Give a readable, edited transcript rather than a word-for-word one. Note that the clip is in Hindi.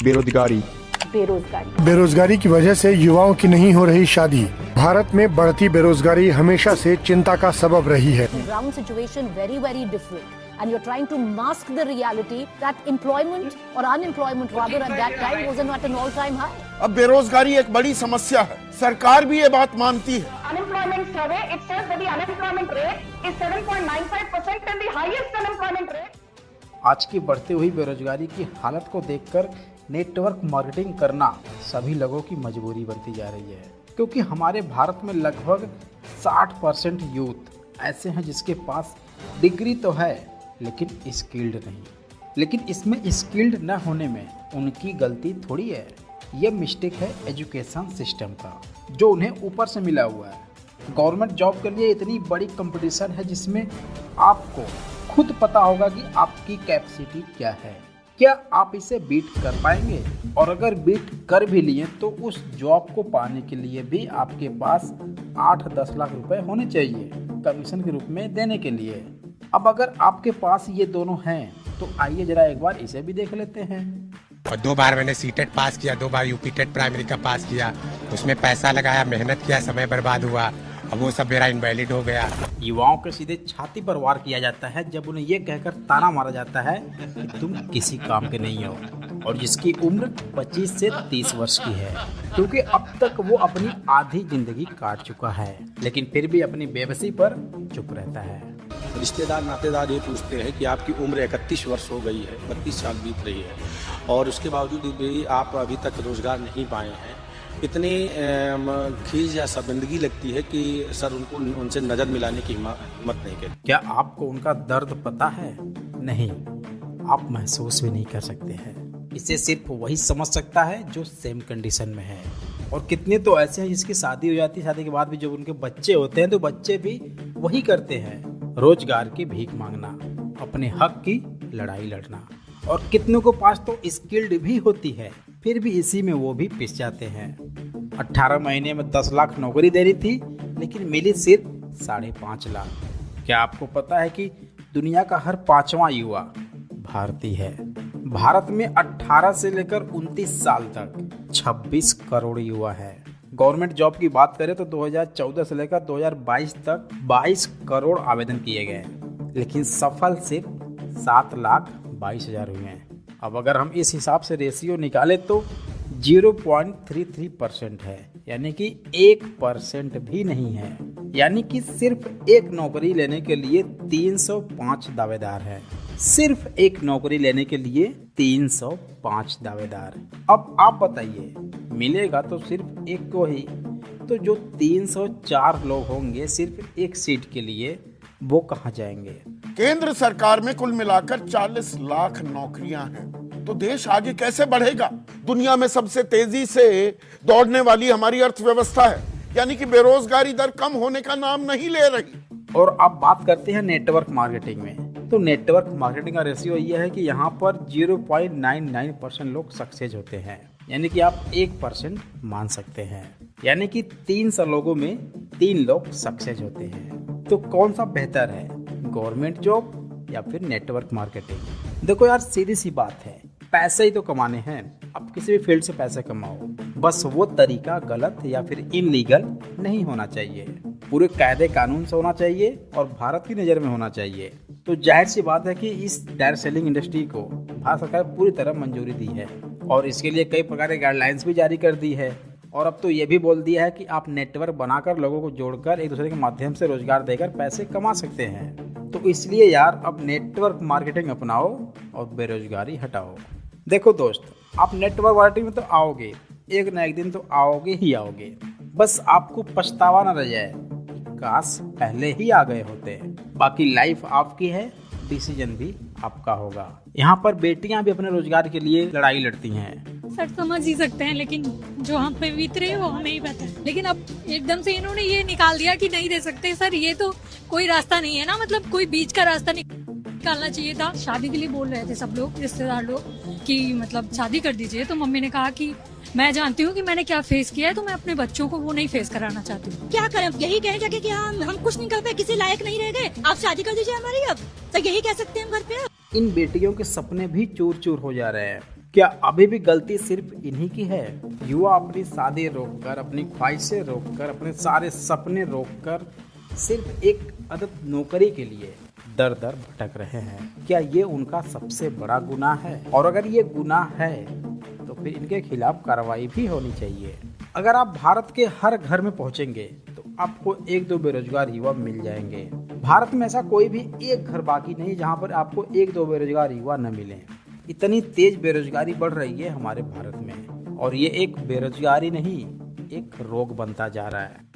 बेरोजगारी बेरोजगारी की वजह से युवाओं की नहीं हो रही शादी। भारत में बढ़ती बेरोजगारी हमेशा से चिंता का सबब रही है। Ground situation very different, and you're trying to mask the reality that employment or unemployment rather at that time was at an all-time high. अब बेरोजगारी एक बड़ी समस्या है, सरकार भी ये बात मानती है। Unemployment survey it says that the unemployment rate is 7.95% and the highest unemployment rate. आज की बढ़ती हुई बेरोजगारी की हालत को देखकर नेटवर्क मार्केटिंग करना सभी लोगों की मजबूरी बनती जा रही है, क्योंकि हमारे भारत में लगभग 60% यूथ ऐसे हैं जिसके पास डिग्री तो है लेकिन स्किल्ड नहीं। लेकिन इसमें स्किल्ड न होने में उनकी गलती थोड़ी है, यह मिस्टेक है एजुकेशन सिस्टम का, जो उन्हें ऊपर से मिला हुआ है। गवर्नमेंट जॉब के लिए इतनी बड़ी कंपटीशन है जिसमें आपको खुद पता होगा कि आपकी कैपेसिटी क्या है, क्या आप इसे बीट कर पाएंगे, और अगर बीट कर भी लिए तो उस जॉब को पाने के लिए भी आपके पास 8-10 लाख रुपए होने चाहिए कमीशन के रूप में देने के लिए। अब अगर आपके पास ये दोनों हैं तो आइए जरा एक बार इसे भी देख लेते हैं। और 2 बार मैंने सीटेट पास किया, 2 बार यूपी टेट प्राइमरी का पास किया, उसमें पैसा लगाया, मेहनत किया, समय बर्बाद हुआ, अब वो सब मेरा इनवैलिड हो गया। युवाओं के सीधे छाती पर वार किया जाता है जब उन्हें ये कहकर ताना मारा जाता है कि तुम किसी काम के नहीं हो, और जिसकी उम्र 25 से 30 वर्ष की है, क्योंकि अब तक वो अपनी आधी जिंदगी काट चुका है, लेकिन फिर भी अपनी बेबसी पर चुप रहता है। रिश्तेदार नातेदार ये पूछते हैं कि आपकी उम्र 31 वर्ष हो गई है, 32 साल बीत रही है, और उसके बावजूद भी आप अभी तक रोजगार नहीं पाए हैं। इतनी खीज या शर्मिंदगी लगती है कि सर उनसे नजर मिलाने की हिम्मत नहीं करती। क्या आपको उनका दर्द पता है? नहीं, आप महसूस भी नहीं कर सकते हैं। इसे सिर्फ वही समझ सकता है जो सेम कंडीशन में है। और कितने तो ऐसे हैं जिसकी शादी हो जाती है, शादी के बाद भी जब उनके बच्चे होते हैं तो बच्चे भी वही करते हैं, रोजगार की भीख मांगना, अपने हक की लड़ाई लड़ना। और कितनों को पास तो स्किल्ड भी होती है, फिर भी इसी में वो भी पिस जाते हैं। 18 महीने में 10 लाख नौकरी दे रही थी, लेकिन मिली सिर्फ 5.5 लाख। क्या आपको पता है कि दुनिया का हर 5वां युवा भारतीय है? भारत में 18 से लेकर 29 साल तक 26 करोड़ युवा है। गवर्नमेंट जॉब की बात करें तो 2014 से लेकर 2022 तक 22 करोड़ आवेदन किए गए, लेकिन सफल सिर्फ 7,22,000 हुए हैं। अब अगर हम इस हिसाब से रेशियो निकालें तो 0.33% है, यानी कि 1% भी नहीं है। यानी कि सिर्फ एक नौकरी लेने के लिए 305 दावेदार हैं। सिर्फ एक नौकरी लेने के लिए 305 दावेदार। अब आप बताइए, मिलेगा तो सिर्फ एक को ही, तो जो 304 लोग होंगे सिर्फ एक सीट के लिए, वो कहाँ जाएंगे? केंद्र सरकार में कुल मिलाकर 40 लाख नौकरियां हैं, तो देश आगे कैसे बढ़ेगा? दुनिया में सबसे तेजी से दौड़ने वाली हमारी अर्थव्यवस्था है, यानी कि बेरोजगारी दर कम होने का नाम नहीं ले रही। और अब बात करते हैं नेटवर्क मार्केटिंग में। तो नेटवर्क मार्केटिंग का रेशियो ये है कि यहाँ पर 0.99% लोग सक्सेस होते हैं, यानी कि आप 1% मान सकते हैं। यानी कि 300 लोगों में 3 लोग सक्सेस होते हैं। तो कौन सा बेहतर है, गवर्नमेंट जॉब या फिर नेटवर्क मार्केटिंग? देखो यार, सीधी सी बात है, पैसे ही तो कमाने हैं। अब किसी भी फील्ड से पैसे कमाओ, बस वो तरीका गलत या फिर इनलीगल नहीं होना चाहिए, पूरे कायदे कानून से होना चाहिए और भारत की नज़र में होना चाहिए। तो जाहिर सी बात है कि इस डायरेक्ट सेलिंग इंडस्ट्री को भारत सरकार पूरी तरह मंजूरी दी है, और इसके लिए कई प्रकार के गाइडलाइंस भी जारी कर दी है। और अब तो ये भी बोल दिया है कि आप नेटवर्क बनाकर लोगों को जोड़कर एक दूसरे के माध्यम से रोजगार देकर पैसे कमा सकते हैं। तो इसलिए यार, अब नेटवर्क मार्केटिंग अपनाओ और बेरोजगारी हटाओ। देखो दोस्त, आप नेटवर्क मार्केटिंग में तो आओगे, एक ना एक दिन तो आओगे ही आओगे। बस आपको पछतावा न रह जाए, काश पहले ही आ गए होते। बाकी लाइफ आपकी है, डिसीजन भी आपका होगा। यहाँ पर बेटियां भी अपने रोजगार के लिए लड़ाई लड़ती हैं। सर समझ ही सकते हैं, लेकिन जो हम पे बीत रहे हैं वो हमें ही पता है। लेकिन अब एकदम से इन्होंने ये निकाल दिया कि नहीं दे सकते। सर ये तो कोई रास्ता नहीं है ना, मतलब कोई बीच का रास्ता निकालना चाहिए था। शादी के लिए बोल रहे थे सब लोग, रिश्तेदार लोग, कि मतलब शादी कर दीजिए। तो मम्मी ने कहा कि मैं जानती हूँ कि मैंने क्या फेस किया है, तो मैं अपने बच्चों को वो नहीं फेस कराना चाहती हूँ। क्या करें, यही कहें जाके कि हम कुछ नहीं कर पाए, किसी लायक नहीं रह गए, आप शादी कर दीजिए हमारी। अब तो यही कह सकते हैं घर पे। इन बेटियों के सपने भी चूर चूर हो जा रहे हैं। क्या अभी भी गलती सिर्फ इन्हीं की है? युवा अपनी शादी रोककर, अपनी ख्वाहिशें रोककर, अपने सारे सपने रोककर सिर्फ एक अदद नौकरी के लिए दर दर भटक रहे हैं। क्या ये उनका सबसे बड़ा गुनाह है? और अगर ये गुनाह है तो फिर इनके खिलाफ कार्रवाई भी होनी चाहिए। अगर आप भारत के हर घर में पहुंचेंगे तो आपको एक दो बेरोजगार युवा मिल जाएंगे। भारत में ऐसा कोई भी एक घर बाकी नहीं जहां पर आपको एक दो बेरोजगार युवा न मिले। इतनी तेज बेरोजगारी बढ़ रही है हमारे भारत में, और ये एक बेरोजगारी नहीं, एक रोग बनता जा रहा है।